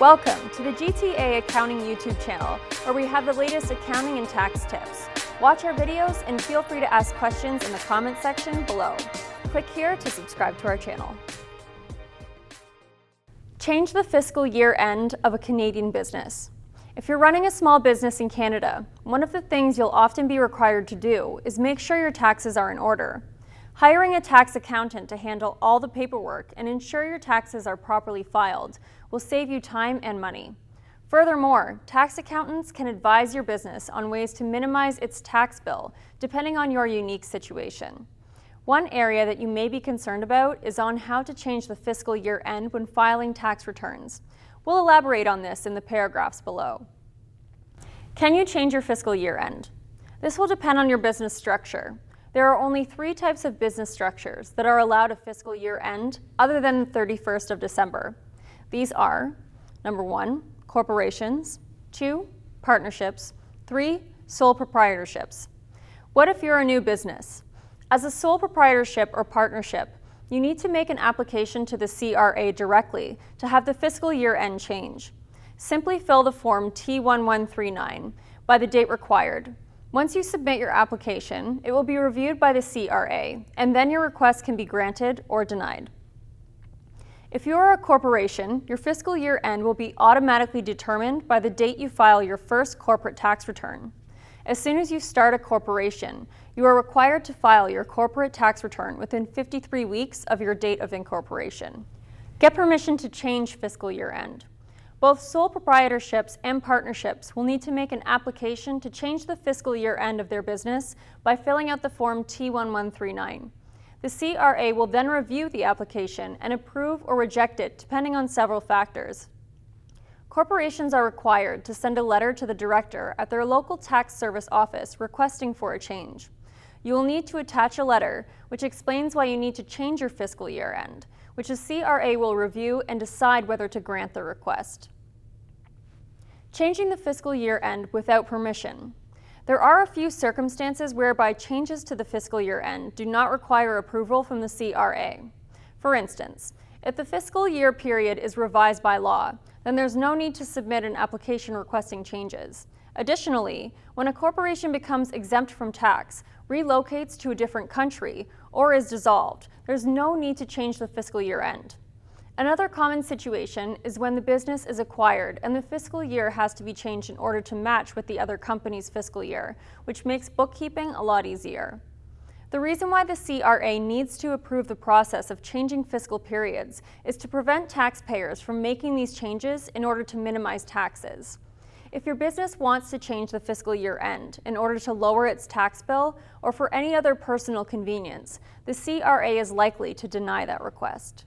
Welcome to the GTA Accounting YouTube channel, where we have the latest accounting and tax tips. Watch our videos and feel free to ask questions in the comment section below. Click here to subscribe to our channel. Change the fiscal year end of a Canadian business. If you're running a small business in Canada, one of the things you'll often be required to do is make sure your taxes are in order. Hiring a tax accountant to handle all the paperwork and ensure your taxes are properly filed will save you time and money. Furthermore, tax accountants can advise your business on ways to minimize its tax bill depending on your unique situation. One area that you may be concerned about is on how to change the fiscal year end when filing tax returns. We'll elaborate on this in the paragraphs below. Can you change your fiscal year end? This will depend on your business structure. There are only 3 types of business structures that are allowed a fiscal year end other than the 31st of December. These are, number 1, corporations, 2, partnerships, 3, sole proprietorships. What if you're a new business? As a sole proprietorship or partnership, you need to make an application to the CRA directly to have the fiscal year end change. Simply fill the form T1139 by the date required. Once you submit your application, it will be reviewed by the CRA, and then your request can be granted or denied. If you are a corporation, your fiscal year end will be automatically determined by the date you file your first corporate tax return. As soon as you start a corporation, you are required to file your corporate tax return within 53 weeks of your date of incorporation. Get permission to change fiscal year end. Both sole proprietorships and partnerships will need to make an application to change the fiscal year end of their business by filling out the form T1139. The CRA will then review the application and approve or reject it depending on several factors. Corporations are required to send a letter to the director at their local tax service office requesting for a change. You will need to attach a letter which explains why you need to change your fiscal year end, which the CRA will review and decide whether to grant the request. Changing the fiscal year end without permission. There are a few circumstances whereby changes to the fiscal year end do not require approval from the CRA. For instance, if the fiscal year period is revised by law, then there's no need to submit an application requesting changes. Additionally, when a corporation becomes exempt from tax, relocates to a different country, or is dissolved, there's no need to change the fiscal year end. Another common situation is when the business is acquired and the fiscal year has to be changed in order to match with the other company's fiscal year, which makes bookkeeping a lot easier. The reason why the CRA needs to approve the process of changing fiscal periods is to prevent taxpayers from making these changes in order to minimize taxes. If your business wants to change the fiscal year end in order to lower its tax bill or for any other personal convenience, the CRA is likely to deny that request.